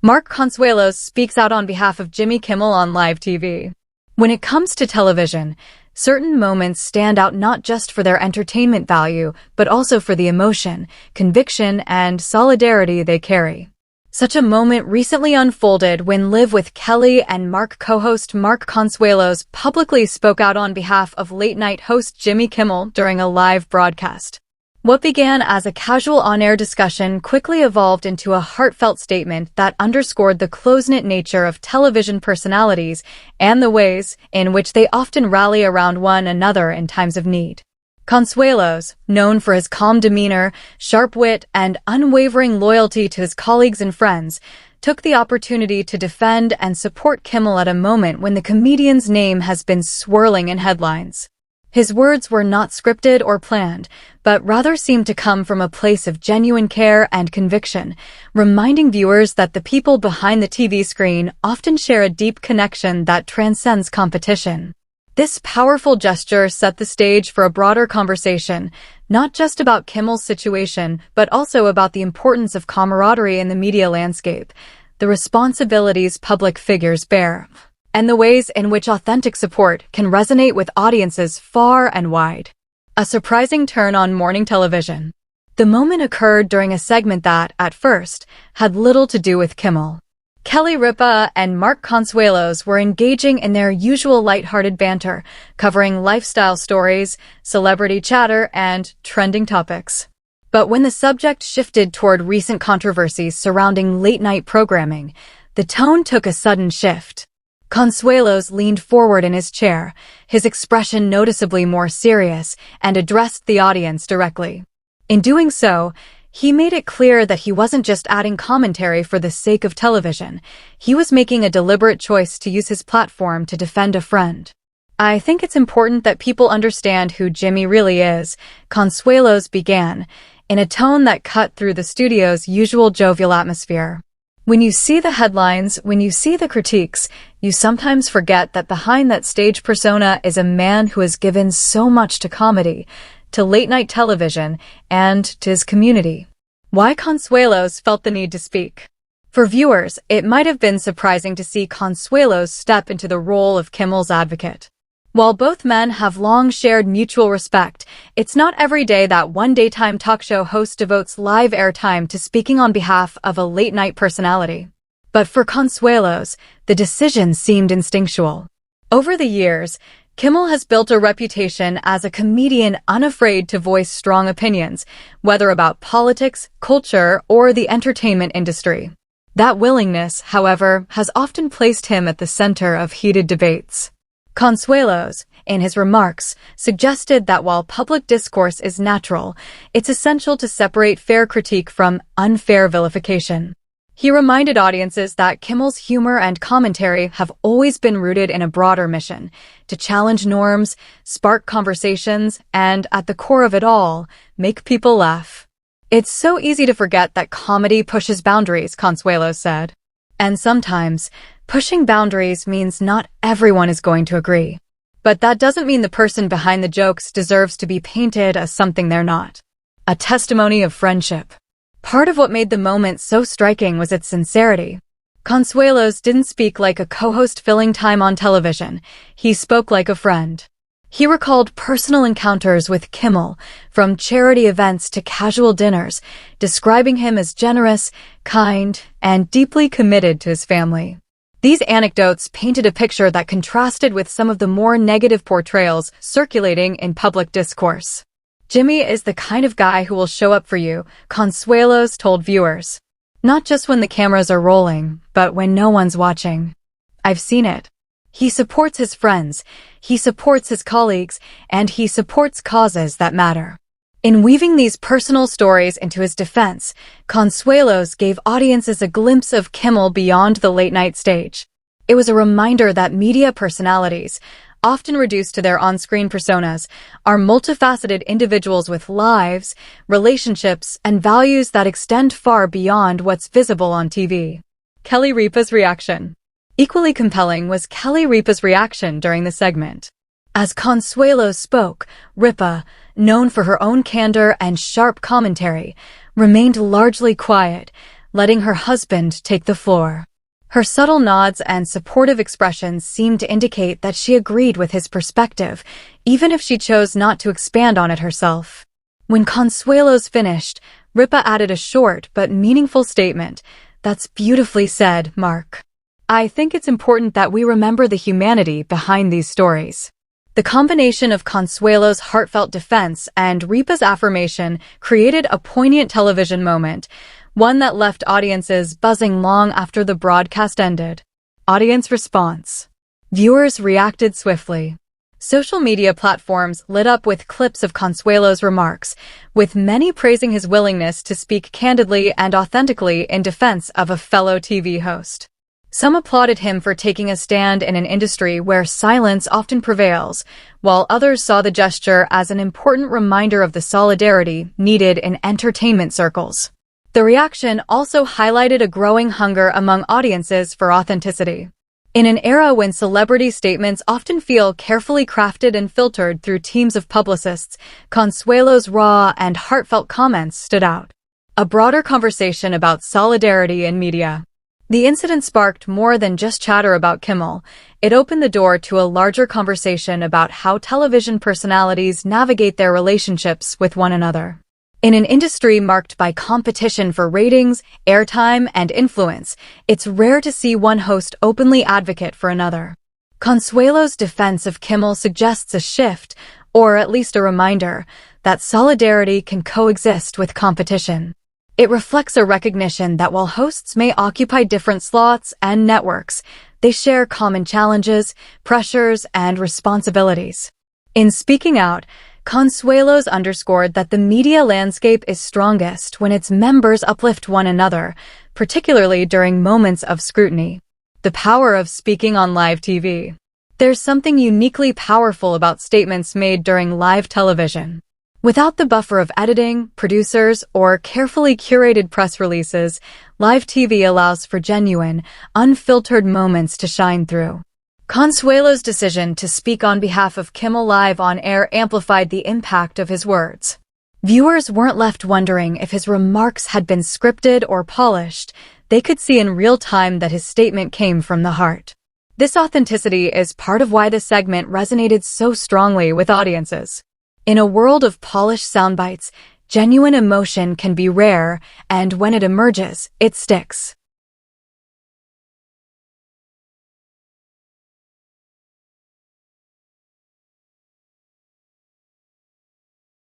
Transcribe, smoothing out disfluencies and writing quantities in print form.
Mark Consuelos speaks out on behalf of Jimmy Kimmel on live TV. When it comes to television, certain moments stand out not just for their entertainment value, but also for the emotion, conviction, and solidarity they carry. Such a moment recently unfolded when Live with Kelly and Mark co-host Mark Consuelos publicly spoke out on behalf of late-night host Jimmy Kimmel during a live broadcast. What began as a casual on-air discussion quickly evolved into a heartfelt statement that underscored the close-knit nature of television personalities and the ways in which they often rally around one another in times of need. Consuelos, known for his calm demeanor, sharp wit, and unwavering loyalty to his colleagues and friends, took the opportunity to defend and support Kimmel at a moment when the comedian's name has been swirling in headlines. His words were not scripted or planned, but rather seemed to come from a place of genuine care and conviction, reminding viewers that the people behind the TV screen often share a deep connection that transcends competition. This powerful gesture set the stage for a broader conversation, not just about Kimmel's situation, but also about the importance of camaraderie in the media landscape, the responsibilities public figures bear, and the ways in which authentic support can resonate with audiences far and wide. A surprising turn on morning television. The moment occurred during a segment that, at first, had little to do with Kimmel. Kelly Ripa and Mark Consuelos were engaging in their usual lighthearted banter, covering lifestyle stories, celebrity chatter, and trending topics. But when the subject shifted toward recent controversies surrounding late-night programming, the tone took a sudden shift. Consuelos leaned forward in his chair, his expression noticeably more serious, and addressed the audience directly. In doing so, he made it clear that he wasn't just adding commentary for the sake of television. He was making a deliberate choice to use his platform to defend a friend. "I think it's important that people understand who Jimmy really is," Consuelos began, in a tone that cut through the studio's usual jovial atmosphere. "When you see the headlines, when you see the critiques, you sometimes forget that behind that stage persona is a man who has given so much to comedy, to late-night television, and to his community." Why Consuelos felt the need to speak. For viewers, it might have been surprising to see Consuelos step into the role of Kimmel's advocate. While both men have long shared mutual respect, it's not every day that one daytime talk show host devotes live airtime to speaking on behalf of a late-night personality. But for Consuelos, the decision seemed instinctual. Over the years, Kimmel has built a reputation as a comedian unafraid to voice strong opinions, whether about politics, culture, or the entertainment industry. That willingness, however, has often placed him at the center of heated debates. Consuelos, in his remarks, suggested that while public discourse is natural, it's essential to separate fair critique from unfair vilification. He reminded audiences that Kimmel's humor and commentary have always been rooted in a broader mission, to challenge norms, spark conversations, and, at the core of it all, make people laugh. "It's so easy to forget that comedy pushes boundaries," Consuelos said. "And sometimes, pushing boundaries means not everyone is going to agree. But that doesn't mean the person behind the jokes deserves to be painted as something they're not." A testimony of friendship. Part of what made the moment so striking was its sincerity. Consuelos didn't speak like a co-host filling time on television. He spoke like a friend. He recalled personal encounters with Kimmel, from charity events to casual dinners, describing him as generous, kind, and deeply committed to his family. These anecdotes painted a picture that contrasted with some of the more negative portrayals circulating in public discourse. "Jimmy is the kind of guy who will show up for you," Consuelos told viewers. "Not just when the cameras are rolling, but when no one's watching. I've seen it. He supports his friends, he supports his colleagues, and he supports causes that matter." In weaving these personal stories into his defense, Consuelos gave audiences a glimpse of Kimmel beyond the late-night stage. It was a reminder that media personalities, often reduced to their on-screen personas, are multifaceted individuals with lives, relationships, and values that extend far beyond what's visible on TV. Kelly Ripa's reaction. Equally compelling was Kelly Ripa's reaction during the segment. As Consuelos spoke, Ripa, known for her own candor and sharp commentary, remained largely quiet, letting her husband take the floor. Her subtle nods and supportive expressions seemed to indicate that she agreed with his perspective, even if she chose not to expand on it herself. When Consuelos finished, Ripa added a short but meaningful statement. "That's beautifully said, Mark. I think it's important that we remember the humanity behind these stories." The combination of Consuelo's heartfelt defense and Ripa's affirmation created a poignant television moment, one that left audiences buzzing long after the broadcast ended. Audience response. Viewers reacted swiftly. Social media platforms lit up with clips of Consuelo's remarks, with many praising his willingness to speak candidly and authentically in defense of a fellow TV host. Some applauded him for taking a stand in an industry where silence often prevails, while others saw the gesture as an important reminder of the solidarity needed in entertainment circles. The reaction also highlighted a growing hunger among audiences for authenticity. In an era when celebrity statements often feel carefully crafted and filtered through teams of publicists, Consuelo's raw and heartfelt comments stood out. A broader conversation about solidarity in media. The incident sparked more than just chatter about Kimmel. It opened the door to a larger conversation about how television personalities navigate their relationships with one another. In an industry marked by competition for ratings, airtime, and influence, it's rare to see one host openly advocate for another. Consuelo's defense of Kimmel suggests a shift, or at least a reminder, that solidarity can coexist with competition. It reflects a recognition that while hosts may occupy different slots and networks, they share common challenges, pressures, and responsibilities. In speaking out, Consuelos underscored that the media landscape is strongest when its members uplift one another, particularly during moments of scrutiny. The power of speaking on live TV. There's something uniquely powerful about statements made during live television. Without the buffer of editing, producers, or carefully curated press releases, live TV allows for genuine, unfiltered moments to shine through. Consuelo's decision to speak on behalf of Kimmel live on air amplified the impact of his words. Viewers weren't left wondering if his remarks had been scripted or polished. They could see in real time that his statement came from the heart. This authenticity is part of why the segment resonated so strongly with audiences. In a world of polished soundbites, genuine emotion can be rare, and when it emerges, it sticks.